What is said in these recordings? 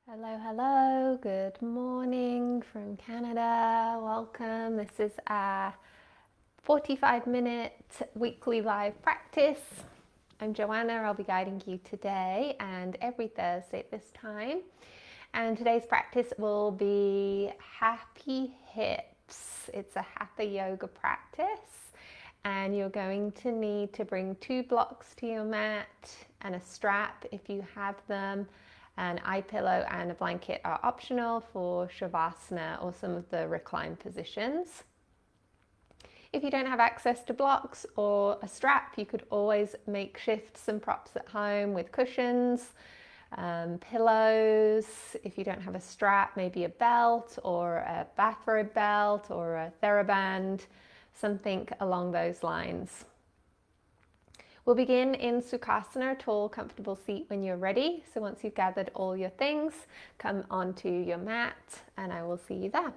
Hello, hello, good morning from Canada. Welcome. This is our 45-minute weekly live practice. I'm Joanna. I'll be guiding you today and every Thursday at this time. And today's practice will be happy hips. It's a Hatha yoga practice. And you're going to need to bring 2 blocks to your mat and a strap if you have them. An eye pillow and a blanket are optional for Shavasana or some of the recline positions. If you don't have access to blocks or a strap, you could always makeshift some props at home with cushions, pillows. If you don't have a strap, maybe a belt or a bathrobe belt or a TheraBand, something along those lines. We'll begin in Sukhasana, tall, comfortable seat when you're ready. So once you've gathered all your things, come onto your mat and I will see you there.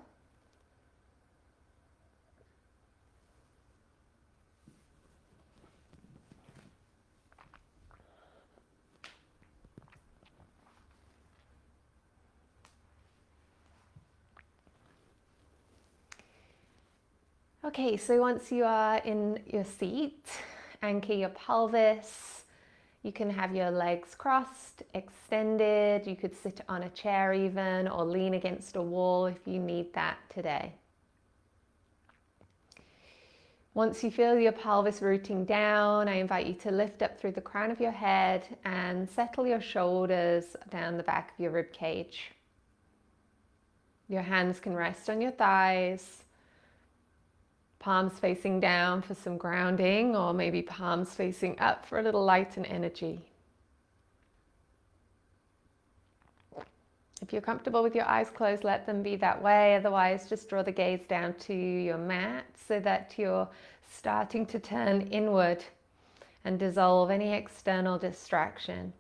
Okay, so once you are in your seat, anchor your pelvis. You can have your legs crossed, extended. You could sit on a chair even, or lean against a wall if you need that today. Once you feel your pelvis rooting down, I invite you to lift up through the crown of your head and settle your shoulders down the back of your rib cage. Your hands can rest on your thighs, palms facing down for some grounding, or maybe palms facing up for a little light and energy. If you're comfortable with your eyes closed, let them be that way. Otherwise, just draw the gaze down to your mat so that you're starting to turn inward and dissolve any external distraction.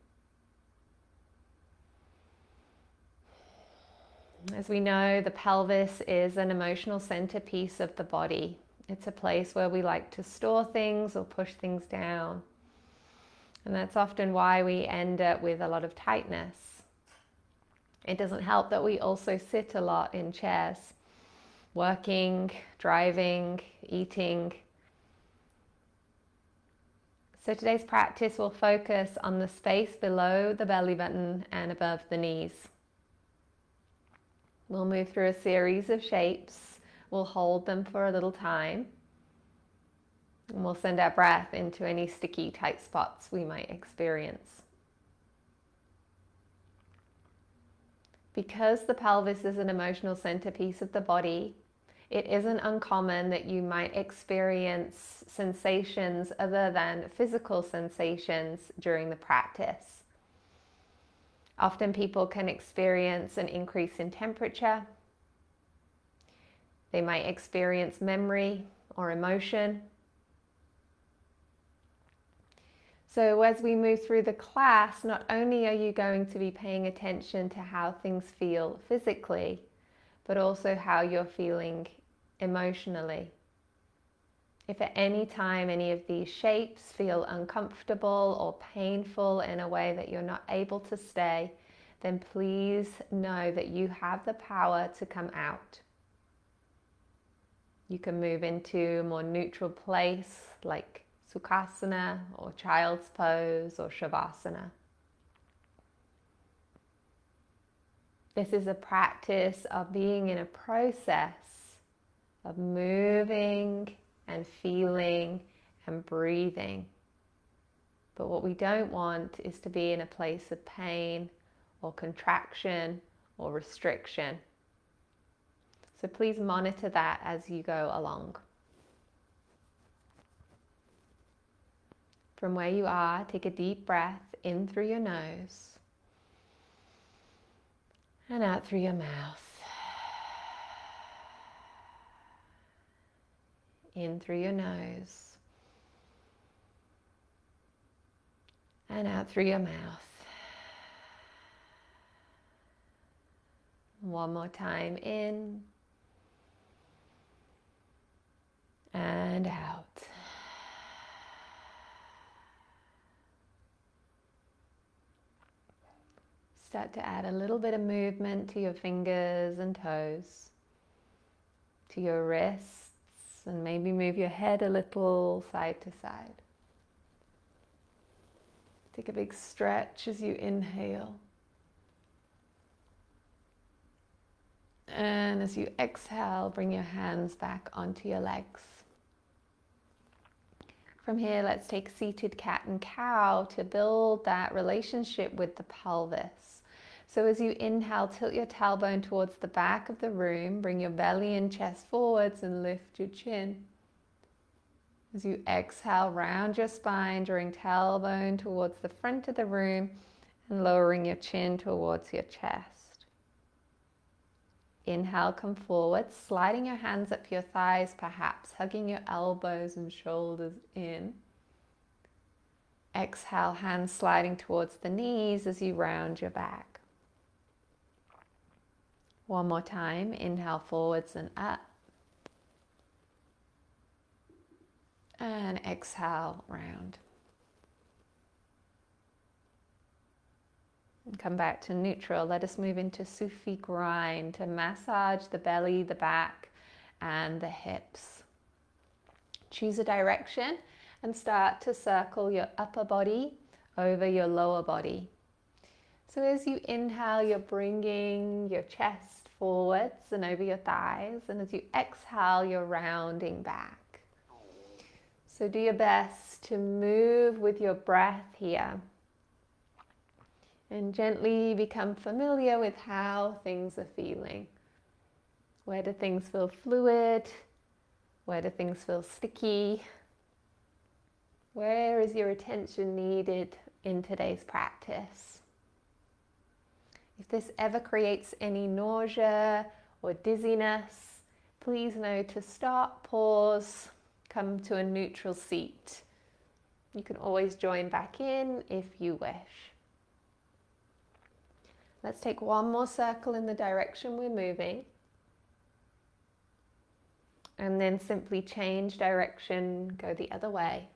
As we know, the pelvis is an emotional centerpiece of the body. It's a place where we like to store things or push things down. And that's often why we end up with a lot of tightness. It doesn't help that we also sit a lot in chairs, working, driving, eating. So today's practice will focus on the space below the belly button and above the knees. We'll move through a series of shapes. We'll hold them for a little time. And we'll send our breath into any sticky, tight spots we might experience. Because the pelvis is an emotional centerpiece of the body, it isn't uncommon that you might experience sensations other than physical sensations during the practice. Often people can experience an increase in temperature. They might experience memory or emotion. So as we move through the class, not only are you going to be paying attention to how things feel physically, but also how you're feeling emotionally. If at any time any of these shapes feel uncomfortable or painful in a way that you're not able to stay, then please know that you have the power to come out. You can move into a more neutral place like Sukhasana or Child's Pose or Shavasana. This is a practice of being in a process of moving and feeling and breathing. But what we don't want is to be in a place of pain or contraction or restriction. So please monitor that as you go along. From where you are, take a deep breath in through your nose and out through your mouth. In through your nose and out through your mouth. One more time, in and out. start to add a little bit of movement to your fingers and toes, to your wrists, and maybe move your head a little side to side. Take a big stretch as you inhale. And as you exhale, bring your hands back onto your legs. From here, let's take seated cat and cow to build that relationship with the pelvis. So as you inhale, tilt your tailbone towards the back of the room, bring your belly and chest forwards and lift your chin. As you exhale, round your spine, drawing tailbone towards the front of the room and lowering your chin towards your chest. Inhale, come forward, sliding your hands up your thighs, perhaps hugging your elbows and shoulders in. Exhale, hands sliding towards the knees as you round your back. One more time, inhale forwards and up. And exhale, round. And come back to neutral. Let us move into Sufi grind to massage the belly, the back, and the hips. Choose a direction and start to circle your upper body over your lower body. So as you inhale, you're bringing your chest forwards and over your thighs, and as you exhale, you're rounding back. So do your best to move with your breath here. And gently become familiar with how things are feeling. Where do things feel fluid? Where do things feel sticky? Where is your attention needed in today's practice? If this ever creates any nausea or dizziness, please know to stop, pause, come to a neutral seat. You can always join back in if you wish. Let's take one more circle in the direction we're moving. And then simply change direction, go the other way.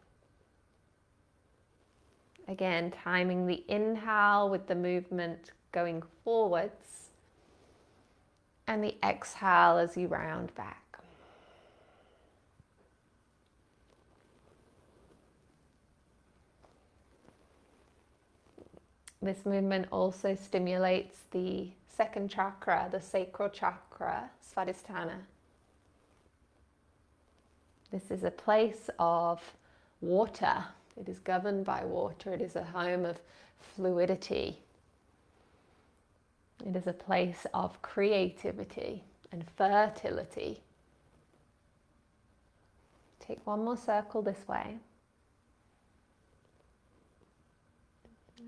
Again, timing the inhale with the movement going forwards. And the exhale as you round back. This movement also stimulates the second chakra, the sacral chakra, Svadhisthana. This is a place of water. It is governed by water. It is a home of fluidity. It is a place of creativity and fertility. Take one more circle this way.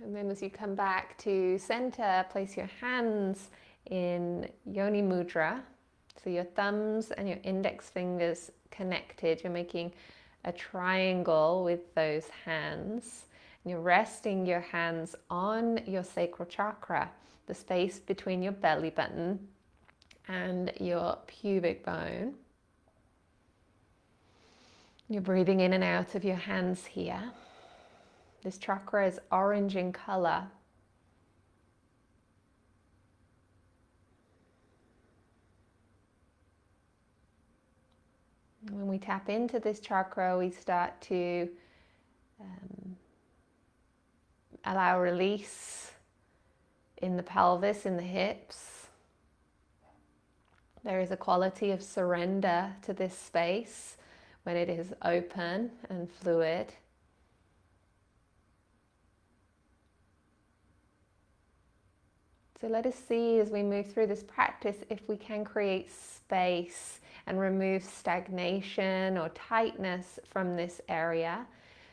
And then as you come back to center, place your hands in Yoni Mudra. So your thumbs and your index fingers connected. You're making a triangle with those hands. And you're resting your hands on your sacral chakra, the space between your belly button and your pubic bone. You're breathing in and out of your hands here. This chakra is orange in color. When we tap into this chakra, we start to allow release in the pelvis, in the hips. There is a quality of surrender to this space when it is open and fluid. So let us see as we move through this practice if we can create space and remove stagnation or tightness from this area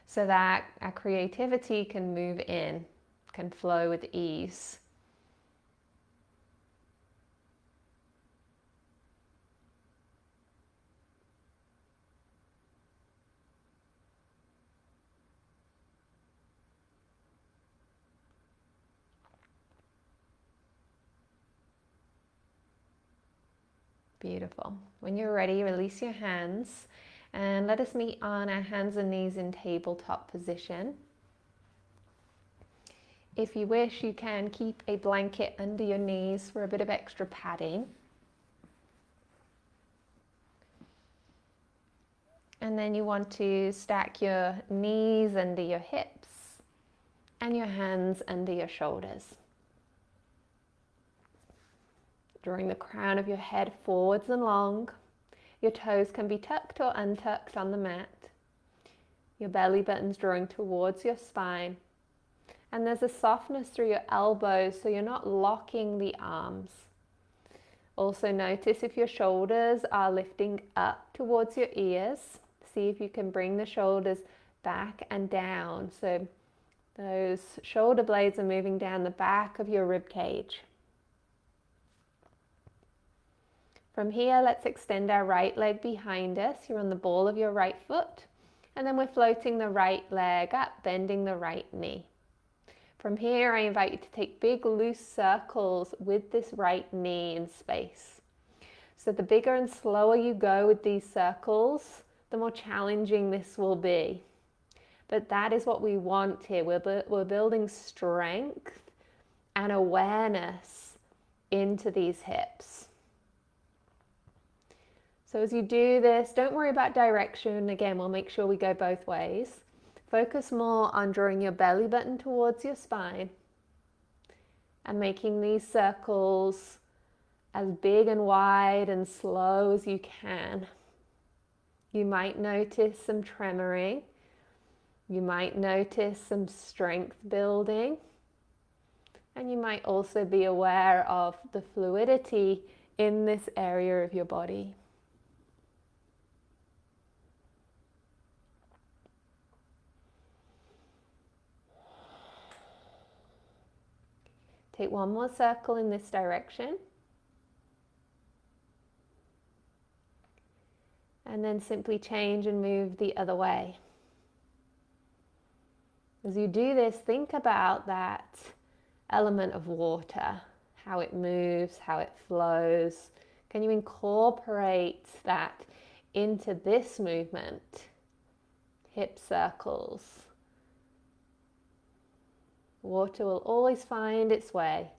so that our creativity can move in, can flow with ease. Beautiful. When you're ready, release your hands and let us meet on our hands and knees in tabletop position. If you wish, you can keep a blanket under your knees for a bit of extra padding. And then you want to stack your knees under your hips and your hands under your shoulders. Drawing the crown of your head forwards and long. Your toes can be tucked or untucked on the mat. Your belly button's drawing towards your spine. And there's a softness through your elbows, so you're not locking the arms. Also notice if your shoulders are lifting up towards your ears. See if you can bring the shoulders back and down. So those shoulder blades are moving down the back of your rib cage. From here, let's extend our right leg behind us. You're on the ball of your right foot. And then we're floating the right leg up, bending the right knee. From here, I invite you to take big loose circles with this right knee in space. So the bigger and slower you go with these circles, the more challenging this will be. But that is what we want here. We're building strength and awareness into these hips. So as you do this, don't worry about direction. Again, we'll make sure we go both ways. Focus more on drawing your belly button towards your spine and making these circles as big and wide and slow as you can. You might notice some tremoring. You might notice some strength building. And you might also be aware of the fluidity in this area of your body. Take one more circle in this direction. And then simply change and move the other way. As you do this, think about that element of water, how it moves, how it flows. Can you incorporate that into this movement? Hip circles. Water will always find its way.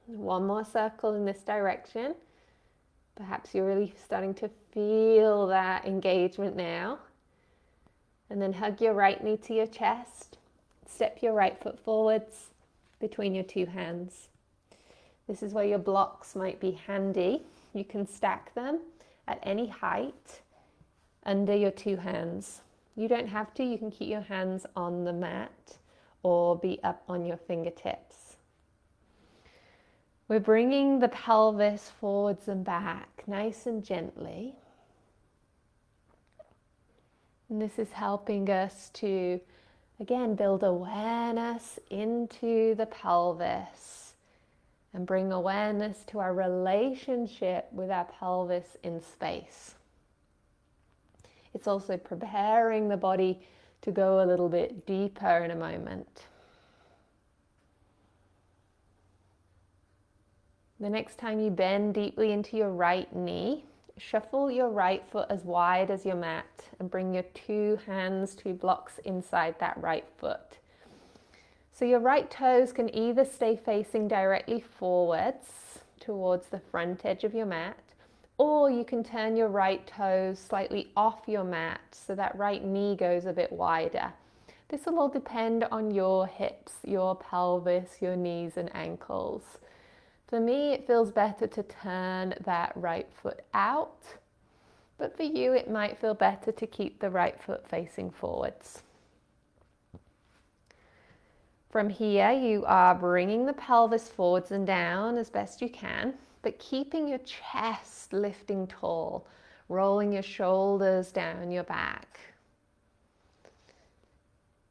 One more circle in this direction. Perhaps you're really starting to feel that engagement now. And then hug your right knee to your chest. Step your right foot forwards between your two hands. This is where your blocks might be handy. You can stack them at any height under your two hands. You don't have to. You can keep your hands on the mat or be up on your fingertips. We're bringing the pelvis forwards and back, nice and gently. And this is helping us to, again, build awareness into the pelvis and bring awareness to our relationship with our pelvis in space. It's also preparing the body to go a little bit deeper in a moment. The next time you bend deeply into your right knee, shuffle your right foot as wide as your mat and bring your two hands, two blocks inside that right foot. So your right toes can either stay facing directly forwards towards the front edge of your mat, or you can turn your right toes slightly off your mat so that right knee goes a bit wider. This will all depend on your hips, your pelvis, your knees and ankles. For me, it feels better to turn that right foot out, but for you, it might feel better to keep the right foot facing forwards. From here, you are bringing the pelvis forwards and down as best you can, but keeping your chest lifting tall, rolling your shoulders down your back.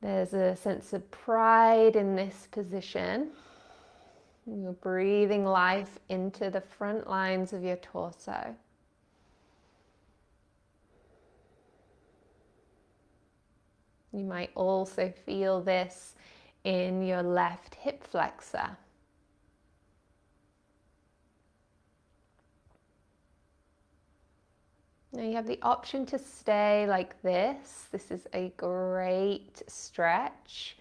There's a sense of pride in this position. You're breathing life into the front lines of your torso. You might also feel this in your left hip flexor. Now you have the option to stay like this. This is a great stretch.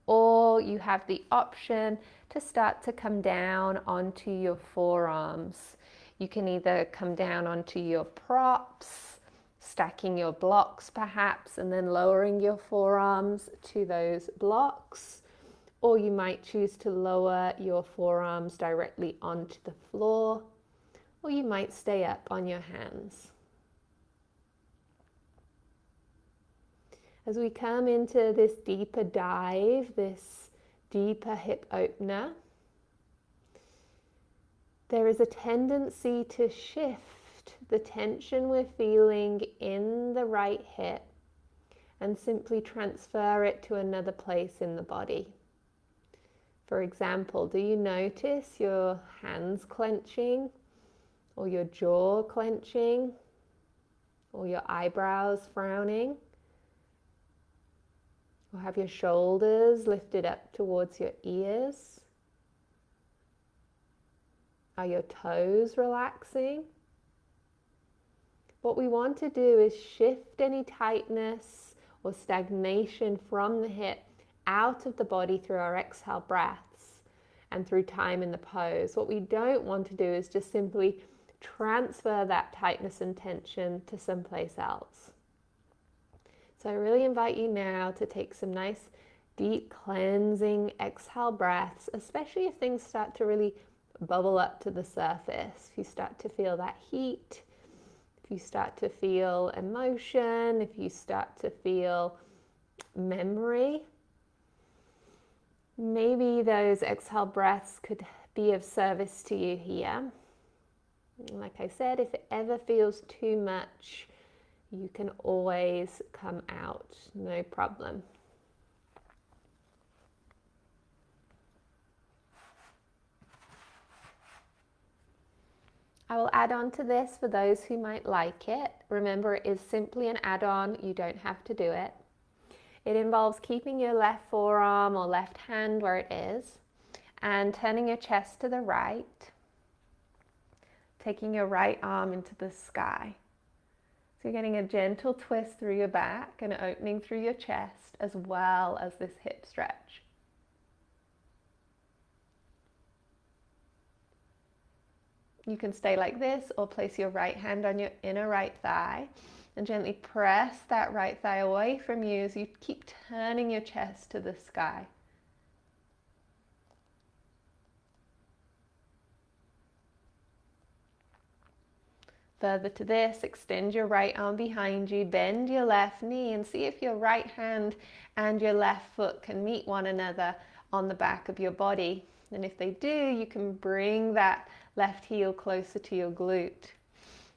Or you have the option to start to come down onto your forearms. You can either come down onto your props, stacking your blocks perhaps, and then lowering your forearms to those blocks. Or you might choose to lower your forearms directly onto the floor. Or you might stay up on your hands. As we come into this deeper dive, this deeper hip opener, there is a tendency to shift the tension we're feeling in the right hip and simply transfer it to another place in the body. For example, do you notice your hands clenching, or your jaw clenching, or your eyebrows frowning? Or have your shoulders lifted up towards your ears? Are your toes relaxing? What we want to do is shift any tightness or stagnation from the hip out of the body through our exhale breaths and through time in the pose. What we don't want to do is just simply transfer that tightness and tension to someplace else. So I really invite you now to take some nice, deep, cleansing exhale breaths, especially if things start to really bubble up to the surface. If you start to feel that heat, if you start to feel emotion, if you start to feel memory, maybe those exhale breaths could be of service to you here. Like I said, if it ever feels too much, you can always come out, no problem. I will add on to this for those who might like it. Remember, it is simply an add-on, you don't have to do it. It involves keeping your left forearm or left hand where it is and turning your chest to the right, taking your right arm into the sky. So you're getting a gentle twist through your back and opening through your chest as well as this hip stretch. You can stay like this or place your right hand on your inner right thigh and gently press that right thigh away from you as you keep turning your chest to the sky. Further to this, extend your right arm behind you, bend your left knee and see if your right hand and your left foot can meet one another on the back of your body. And if they do, you can bring that left heel closer to your glute.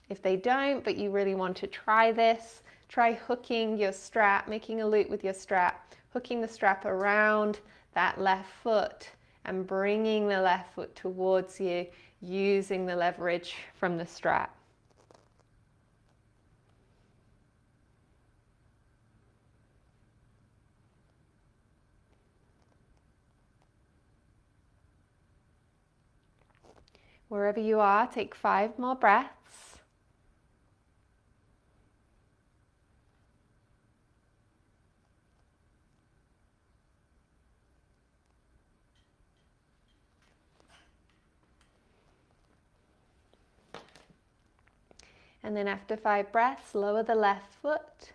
If they don't, but you really want to try this, try hooking your strap, making a loop with your strap, hooking the strap around that left foot and bringing the left foot towards you using the leverage from the strap. Wherever you are, take 5 more breaths. And then after 5 breaths, lower the left foot,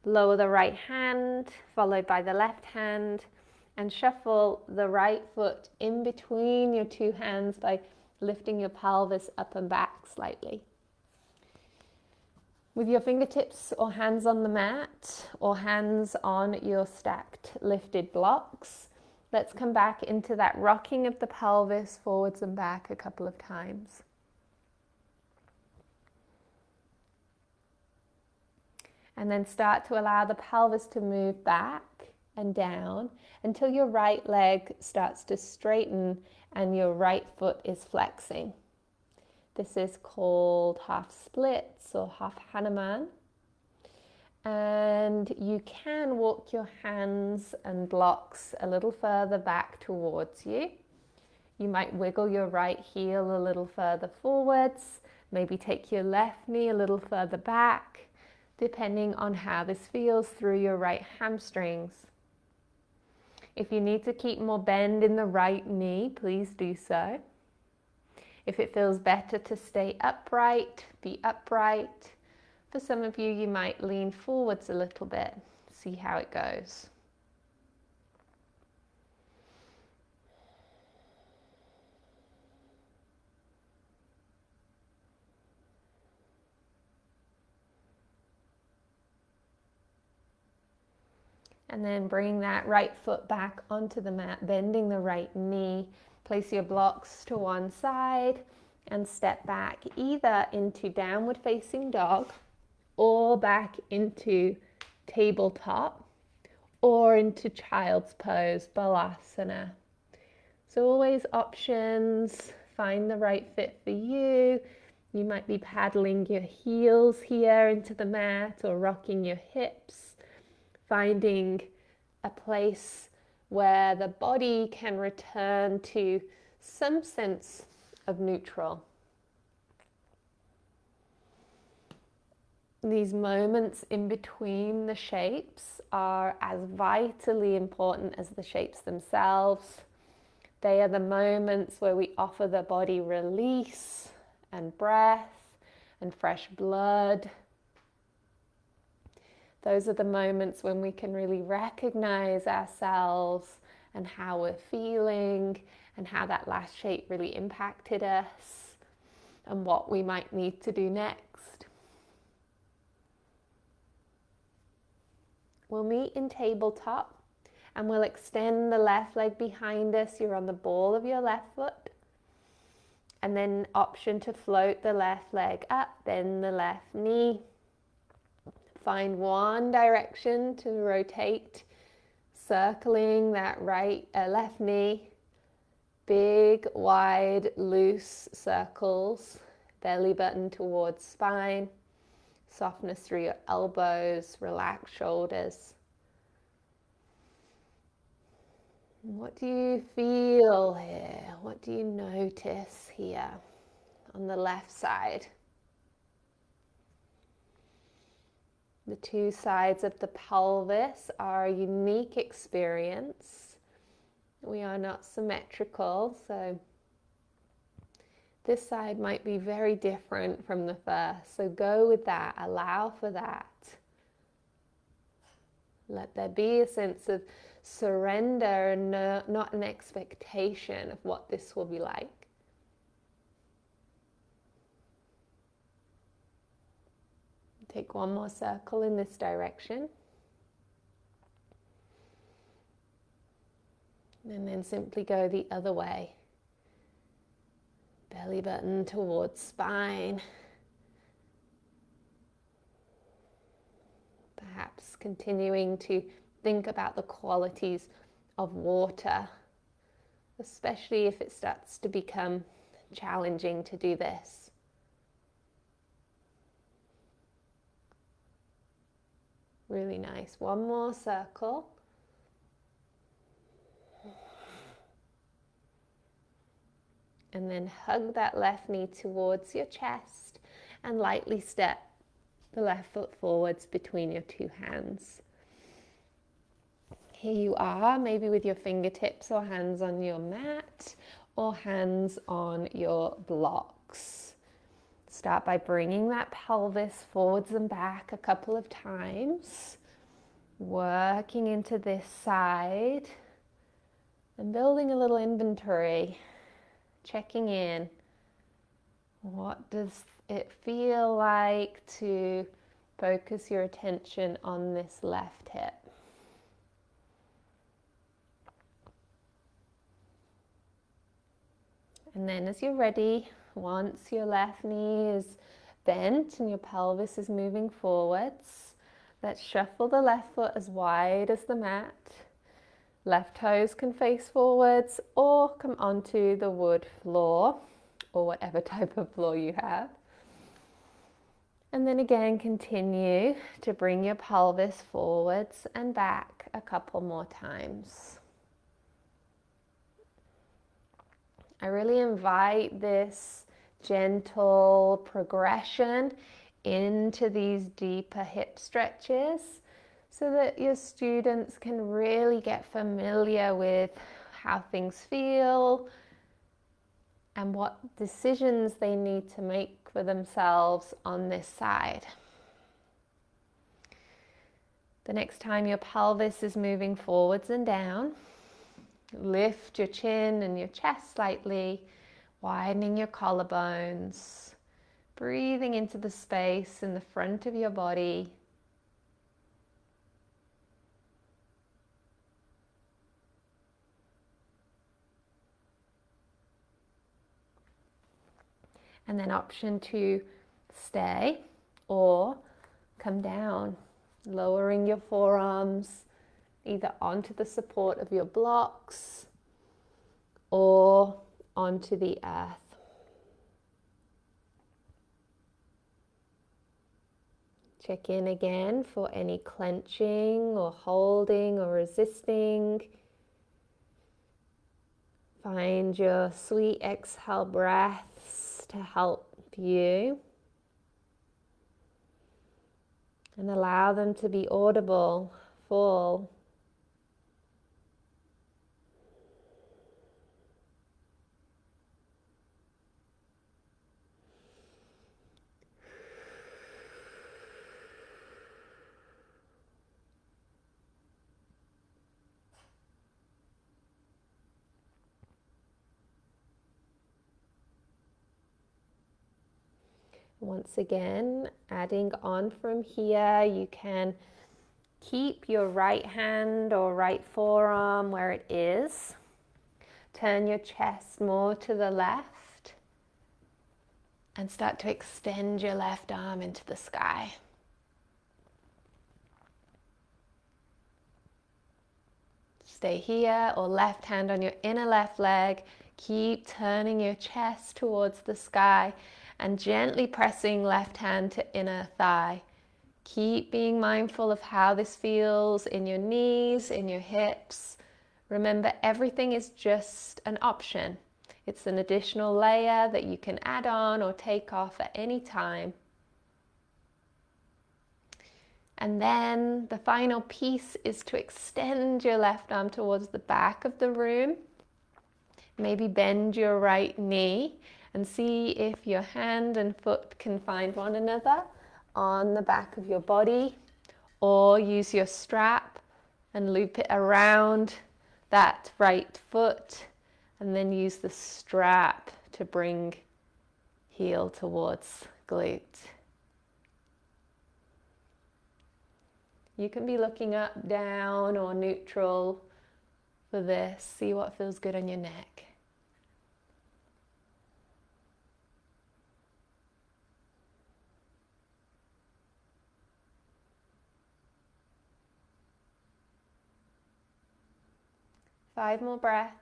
lower the right hand, followed by the left hand, and shuffle the right foot in between your 2 hands by lifting your pelvis up and back slightly. With your fingertips or hands on the mat or hands on your stacked lifted blocks, let's come back into that rocking of the pelvis forwards and back a couple of times. And then start to allow the pelvis to move back and down until your right leg starts to straighten and your right foot is flexing. This is called half splits or half Hanuman. And you can walk your hands and blocks a little further back towards you. You might wiggle your right heel a little further forwards, Maybe take your left knee a little further back, depending on how this feels through your right hamstrings. If you need to keep more bend in the right knee, please do so. If it feels better to stay upright, be upright. For some of you, you might lean forwards a little bit, see how it goes. And then bring that right foot back onto the mat, bending the right knee. Place your blocks to one side and step back either into downward facing dog or back into tabletop or into child's pose, balasana. So always options, find the right fit for you. You might be paddling your heels here into the mat or rocking your hips, finding a place where the body can return to some sense of neutral. These moments in between the shapes are as vitally important as the shapes themselves. They are the moments where we offer the body release and breath and fresh blood. Those are the moments when we can really recognize ourselves and how we're feeling and how that last shape really impacted us and what we might need to do next. We'll meet in tabletop and we'll extend the left leg behind us. You're on the ball of your left foot. And then option to float the left leg up, bend the left knee. Find one direction to rotate, circling that left knee. Big, wide, loose circles. Belly button towards spine. Softness through your elbows, relaxed shoulders. What do you feel here? What do you notice here on the left side? The two sides of the pelvis are a unique experience. We are not symmetrical, so this side might be very different from the first. So go with that, allow for that. Let there be a sense of surrender and not an expectation of what this will be like. Take one more circle in this direction. And then simply go the other way. Belly button towards spine. Perhaps continuing to think about the qualities of water, especially if it starts to become challenging to do this. Really nice. One more circle. And then hug that left knee towards your chest and lightly step the left foot forwards between your two hands. Here you are, maybe with your fingertips or hands on your mat or hands on your blocks. Start by bringing that pelvis forwards and back a couple of times, working into this side and building a little inventory, checking in. What does it feel like to focus your attention on this left hip? And then as you're ready, once your left knee is bent and your pelvis is moving forwards, let's shuffle the left foot as wide as the mat. Left toes can face forwards or come onto the wood floor or whatever type of floor you have. And then again, continue to bring your pelvis forwards and back a couple more times. I really invite this gentle progression into these deeper hip stretches so that your students can really get familiar with how things feel and what decisions they need to make for themselves on this side. The next time your pelvis is moving forwards and down, lift your chin and your chest slightly, widening your collarbones, breathing into the space in the front of your body. And then option to stay or come down, lowering your forearms either onto the support of your blocks or onto the earth. Check in again for any clenching or holding or resisting. Find your sweet exhale breaths to help you. And allow them to be audible, full. Once again, adding on from here, you can keep your right hand or right forearm where it is. Turn your chest more to the left and start to extend your left arm into the sky. Stay here, or left hand on your inner left leg. Keep turning your chest towards the sky and gently pressing left hand to inner thigh. Keep being mindful of how this feels in your knees, in your hips. Remember, everything is just an option. It's an additional layer that you can add on or take off at any time. And then the final piece is to extend your left arm towards the back of the room. Maybe bend your right knee and see if your hand and foot can find one another on the back of your body, or use your strap and loop it around that right foot, and then use the strap to bring heel towards glute. You can be looking up, down, or neutral for this. See what feels good on your neck. Five more breaths.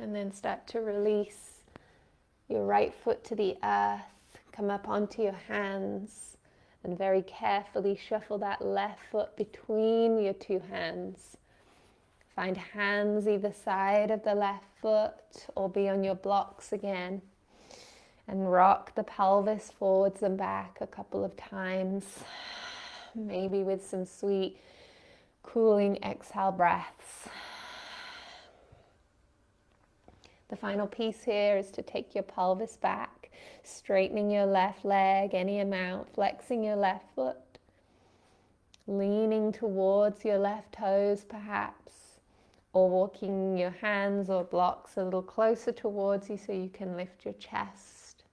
And then start to release your right foot to the earth. Come up onto your hands and very carefully shuffle that left foot between your two hands. Find hands either side of the left foot or be on your blocks again. And rock the pelvis forwards and back a couple of times. Maybe with some sweet cooling exhale breaths. The final piece here is to take your pelvis back, straightening your left leg any amount, flexing your left foot, leaning towards your left toes perhaps, or walking your hands or blocks a little closer towards you so you can lift your chest.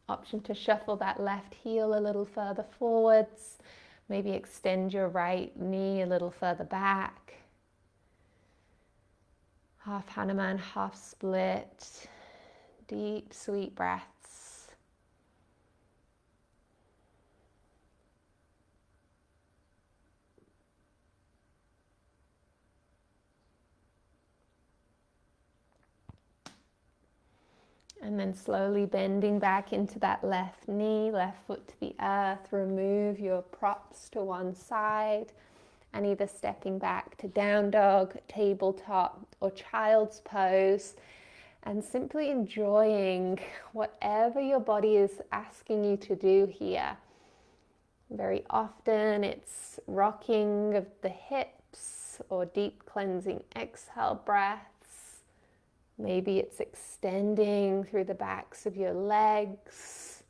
Option to shuffle that left heel a little further forwards, maybe extend your right knee a little further back. Half Hanuman, half split. Deep, sweet breaths. And then slowly bending back into that left knee, left foot to the earth. Remove your props to one side and either stepping back to down dog, tabletop, or child's pose, and simply enjoying whatever your body is asking you to do here. Very often it's rocking of the hips or deep cleansing exhale breaths. Maybe it's extending through the backs of your legs.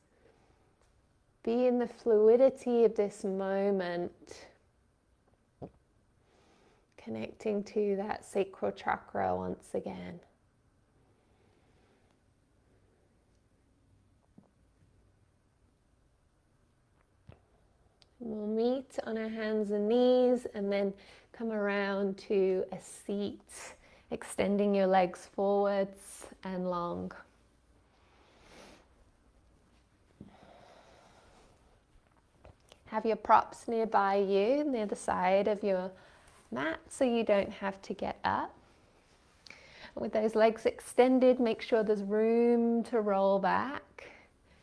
Be in the fluidity of this moment, connecting to that sacral chakra once again. We'll meet on our hands and knees and then come around to a seat, extending your legs forwards and long. Have your props nearby you, near the side of your mat, so you don't have to get up. With those legs extended, make sure there's room to roll back.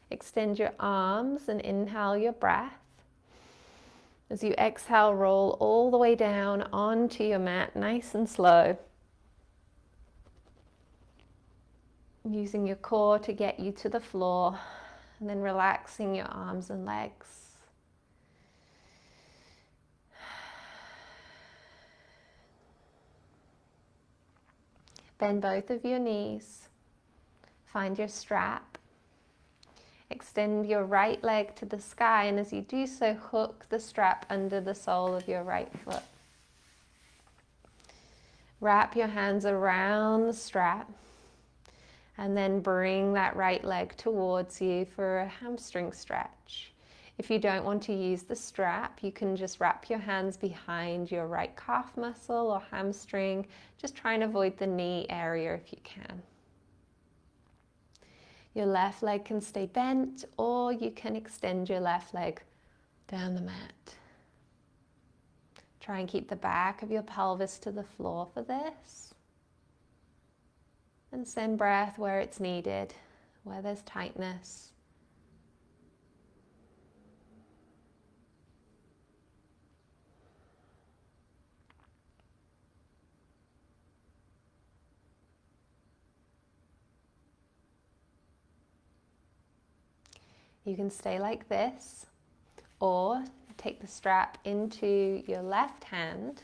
Extend your arms and inhale your breath. As you exhale, roll all the way down onto your mat, nice and slow. Using your core to get you to the floor, and then relaxing your arms and legs. Bend both of your knees. Find your strap. Extend your right leg to the sky, and as you do so, hook the strap under the sole of your right foot. Wrap your hands around the strap, and then bring that right leg towards you for a hamstring stretch. If you don't want to use the strap, you can just wrap your hands behind your right calf muscle or hamstring. Just try and avoid the knee area if you can. Your left leg can stay bent, or you can extend your left leg down the mat. Try and keep the back of your pelvis to the floor for this. And send breath where it's needed, where there's tightness. You can stay like this, or take the strap into your left hand,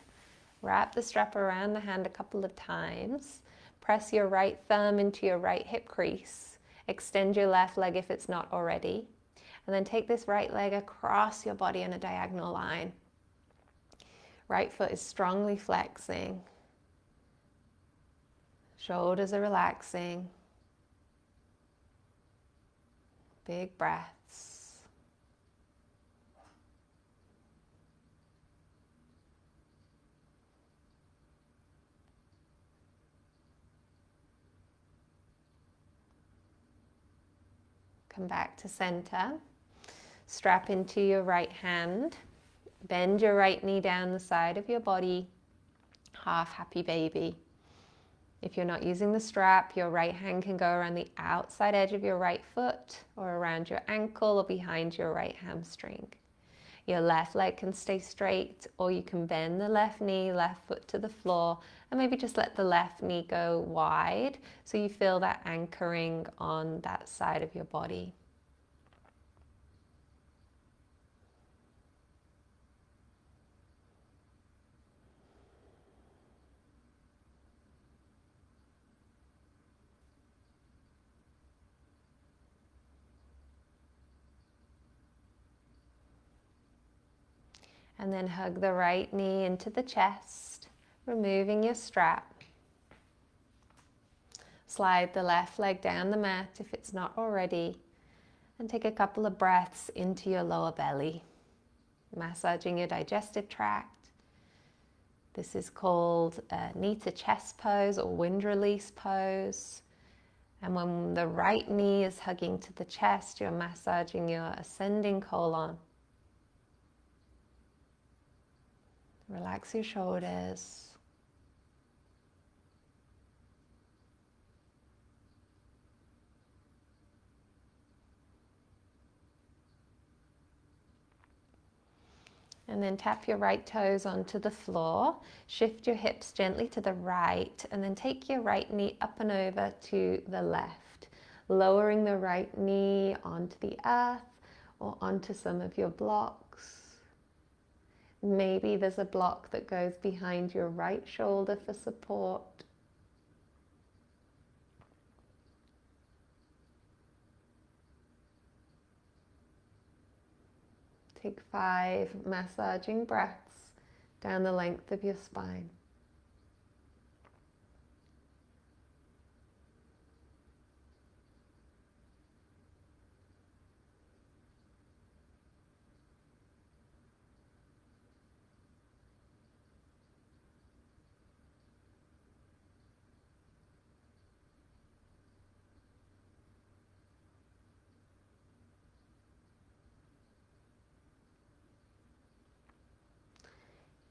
wrap the strap around the hand a couple of times, press your right thumb into your right hip crease, extend your left leg if it's not already, and then take this right leg across your body in a diagonal line. Right foot is strongly flexing, shoulders are relaxing. Big breaths. Come back to center. Strap into your right hand. Bend your right knee down the side of your body. Half happy baby. If you're not using the strap, your right hand can go around the outside edge of your right foot, or around your ankle, or behind your right hamstring. Your left leg can stay straight, or you can bend the left knee, left foot to the floor, and maybe just let the left knee go wide so you feel that anchoring on that side of your body. And then hug the right knee into the chest, removing your strap. Slide the left leg down the mat if it's not already, and take a couple of breaths into your lower belly, massaging your digestive tract. This is called a knee to chest pose or wind release pose. And when the right knee is hugging to the chest, you're massaging your ascending colon. Relax your shoulders. And then tap your right toes onto the floor. Shift your hips gently to the right, and then take your right knee up and over to the left, lowering the right knee onto the earth or onto some of your blocks. Maybe there's a block that goes behind your right shoulder for support. Take 5 massaging breaths down the length of your spine.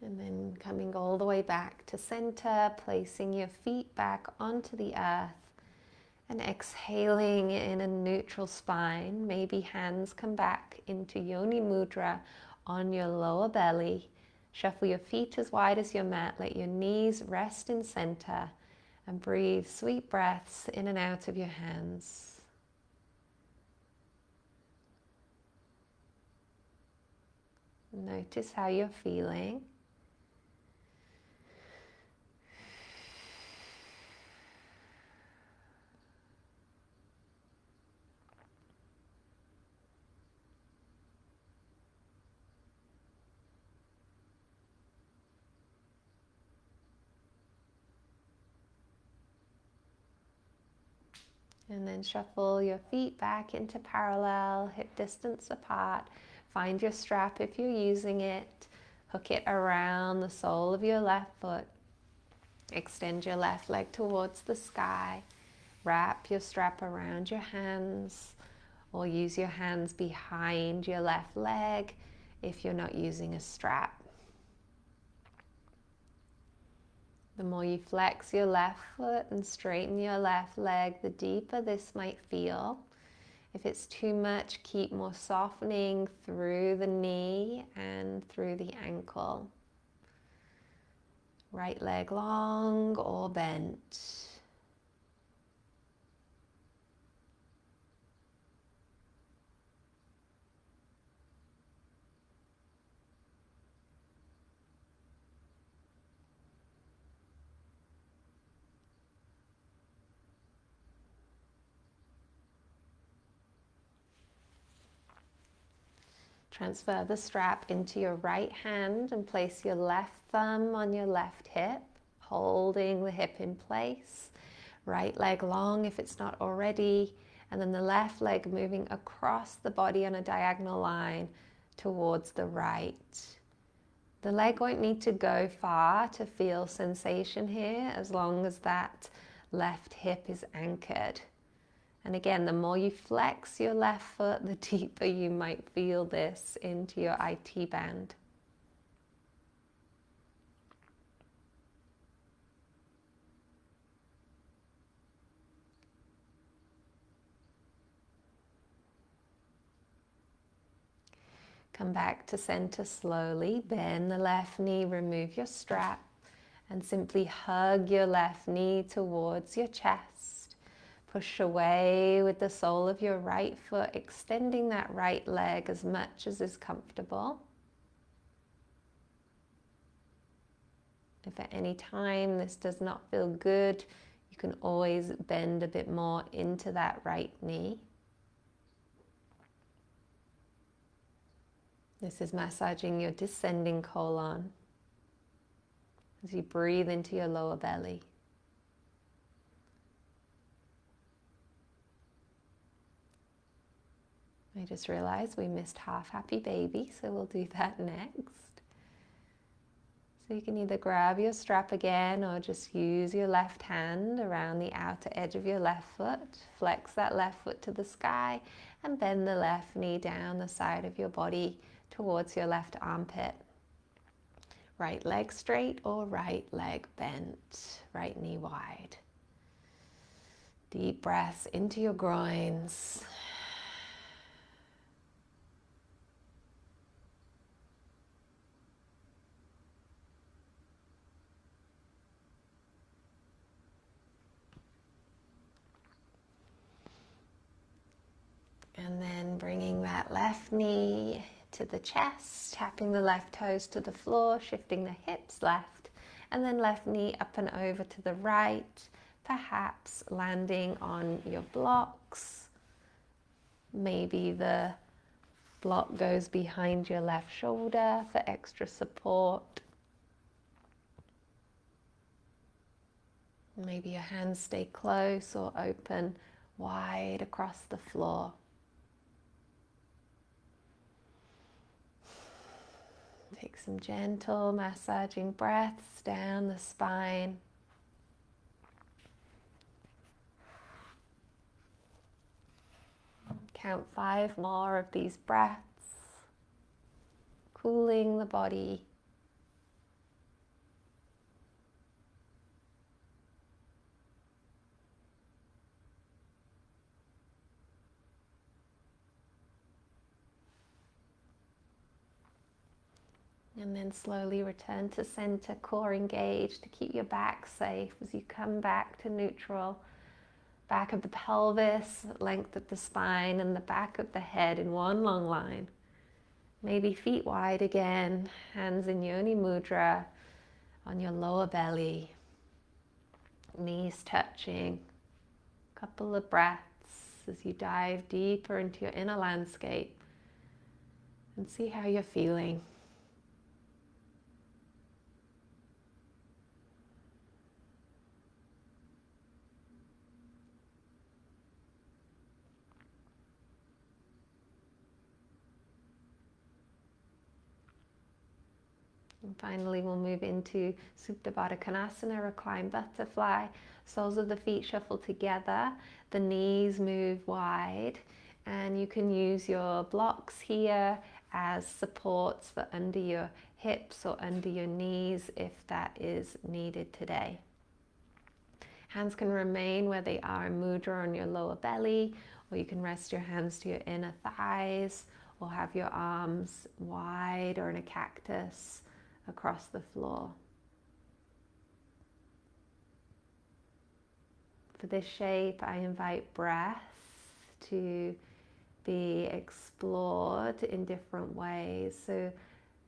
And then coming all the way back to center, placing your feet back onto the earth and exhaling in a neutral spine. Maybe hands come back into Yoni Mudra on your lower belly. Shuffle your feet as wide as your mat. Let your knees rest in center and breathe sweet breaths in and out of your hands. Notice how you're feeling. And then shuffle your feet back into parallel, hip distance apart. Find your strap if you're using it. Hook it around the sole of your left foot. Extend your left leg towards the sky. Wrap your strap around your hands, or use your hands behind your left leg if you're not using a strap. The more you flex your left foot and straighten your left leg, the deeper this might feel. If it's too much, keep more softening through the knee and through the ankle. Right leg long or bent. Transfer the strap into your right hand and place your left thumb on your left hip, holding the hip in place. Right leg long if it's not already, and then the left leg moving across the body on a diagonal line towards the right. The leg won't need to go far to feel sensation here, as long as that left hip is anchored. And again, the more you flex your left foot, the deeper you might feel this into your IT band. Come back to center slowly. Bend the left knee, remove your strap, and simply hug your left knee towards your chest. Push away with the sole of your right foot, extending that right leg as much as is comfortable. If at any time this does not feel good, you can always bend a bit more into that right knee. This is massaging your descending colon as you breathe into your lower belly. I just realized we missed half happy baby, so we'll do that next. So you can either grab your strap again or just use your left hand around the outer edge of your left foot. Flex that left foot to the sky and bend the left knee down the side of your body towards your left armpit. Right leg straight or right leg bent, right knee wide. Deep breaths into your groins. that left knee to the chest, tapping the left toes to the floor, shifting the hips left, and then left knee up and over to the right, perhaps landing on your blocks. Maybe the block goes behind your left shoulder for extra support. Maybe your hands stay close or open wide across the floor. Take some gentle massaging breaths down the spine. Count 5 more of these breaths, cooling the body. And then slowly return to center, core engaged, to keep your back safe as you come back to neutral. Back of the pelvis, length of the spine, and the back of the head in one long line. Maybe feet wide again, hands in Yoni Mudra on your lower belly, knees touching. Couple of breaths as you dive deeper into your inner landscape and see how you're feeling. And finally, we'll move into Supta Baddha Konasana, reclined butterfly. Soles of the feet shuffle together, the knees move wide, and you can use your blocks here as supports for under your hips or under your knees if that is needed today. Hands can remain where they are in mudra on your lower belly, or you can rest your hands to your inner thighs, or have your arms wide or in a cactus across the floor. For this shape, I invite breath to be explored in different ways. So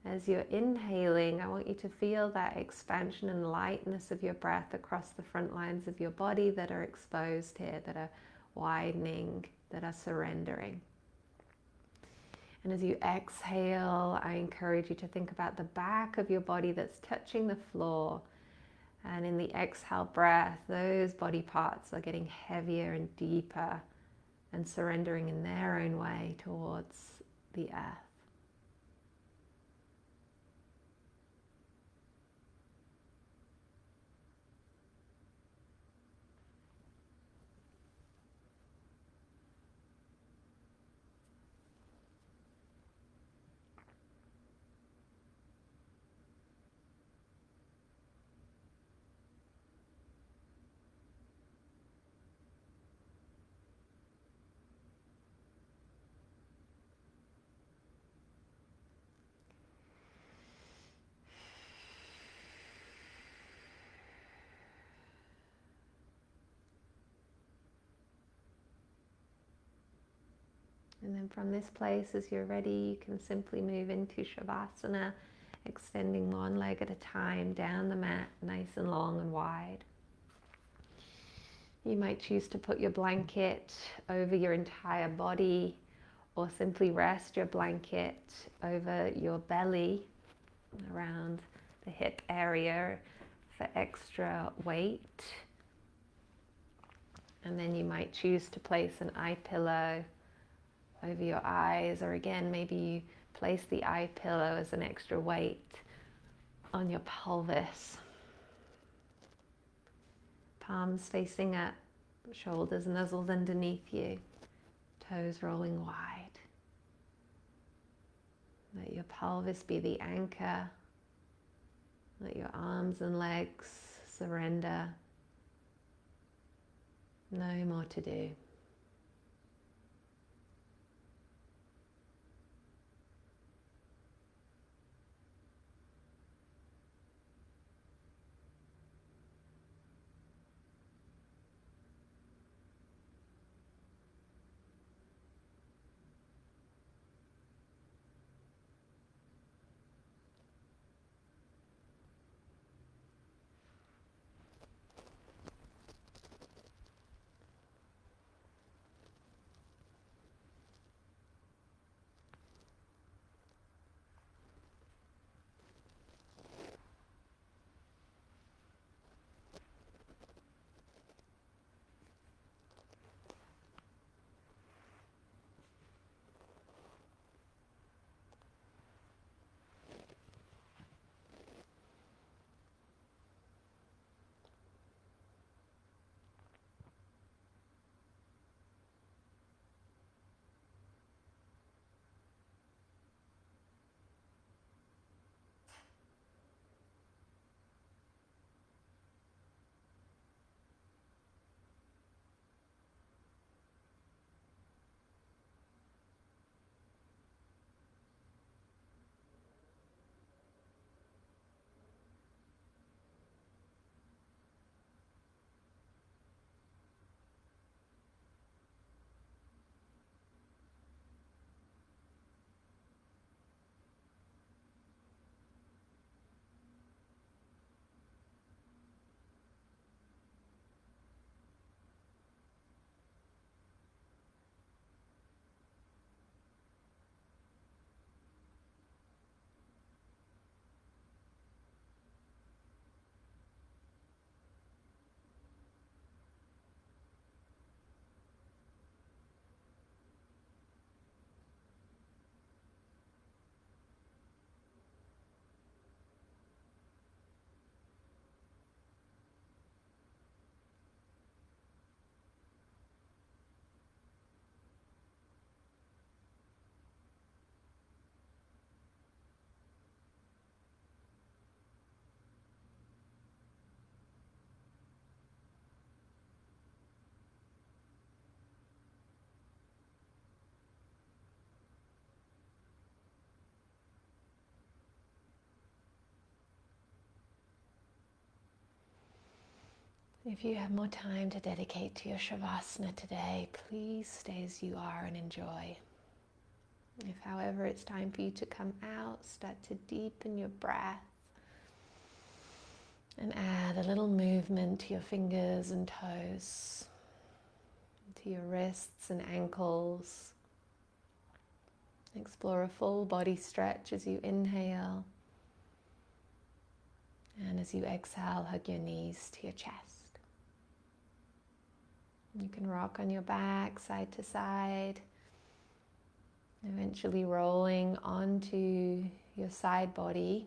as you're inhaling, I want you to feel that expansion and lightness of your breath across the front lines of your body that are exposed here, that are widening, that are surrendering. And as you exhale, I encourage you to think about the back of your body that's touching the floor. And in the exhale breath, those body parts are getting heavier and deeper and surrendering in their own way towards the earth. And then from this place, as you're ready, you can simply move into Shavasana, extending one leg at a time down the mat, nice and long and wide. You might choose to put your blanket over your entire body, or simply rest your blanket over your belly, around the hip area for extra weight. And then you might choose to place an eye pillow over your eyes, or again, maybe you place the eye pillow as an extra weight on your pelvis. Palms facing up, shoulders nuzzled underneath you, toes rolling wide. Let your pelvis be the anchor. Let your arms and legs surrender. No more to do. If you have more time to dedicate to your Shavasana today, please stay as you are and enjoy. If, however, it's time for you to come out, start to deepen your breath and add a little movement to your fingers and toes, to your wrists and ankles. Explore a full body stretch as you inhale, and as you exhale, hug your knees to your chest. You can rock on your back side to side, eventually rolling onto your side body,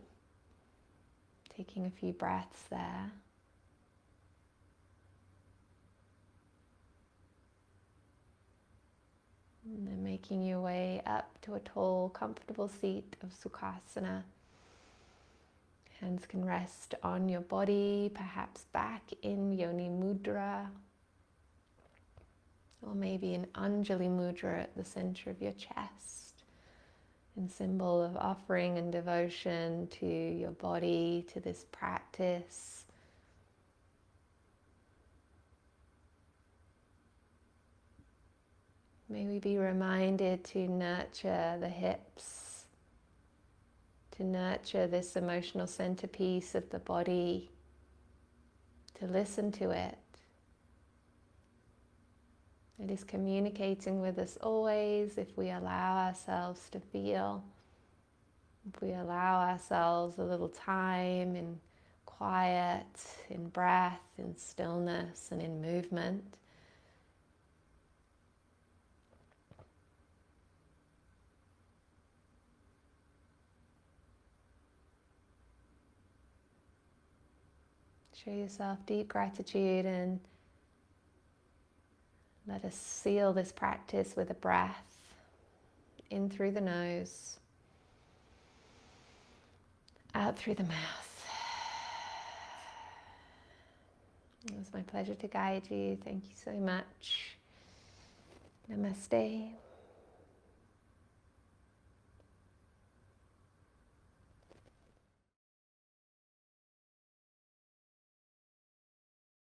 taking a few breaths there. And then making your way up to a tall, comfortable seat of Sukhasana. Hands can rest on your body, perhaps back in Yoni Mudra, or maybe an Anjali Mudra at the center of your chest, in symbol of offering and devotion to your body, to this practice. May we be reminded to nurture the hips, to nurture this emotional centerpiece of the body, to listen to it. It is communicating with us always if we allow ourselves to feel, if we allow ourselves a little time in quiet, in breath, in stillness, and in movement. Show yourself deep gratitude and let us seal this practice with a breath in through the nose, out through the mouth. It was my pleasure to guide you. Thank you so much. Namaste.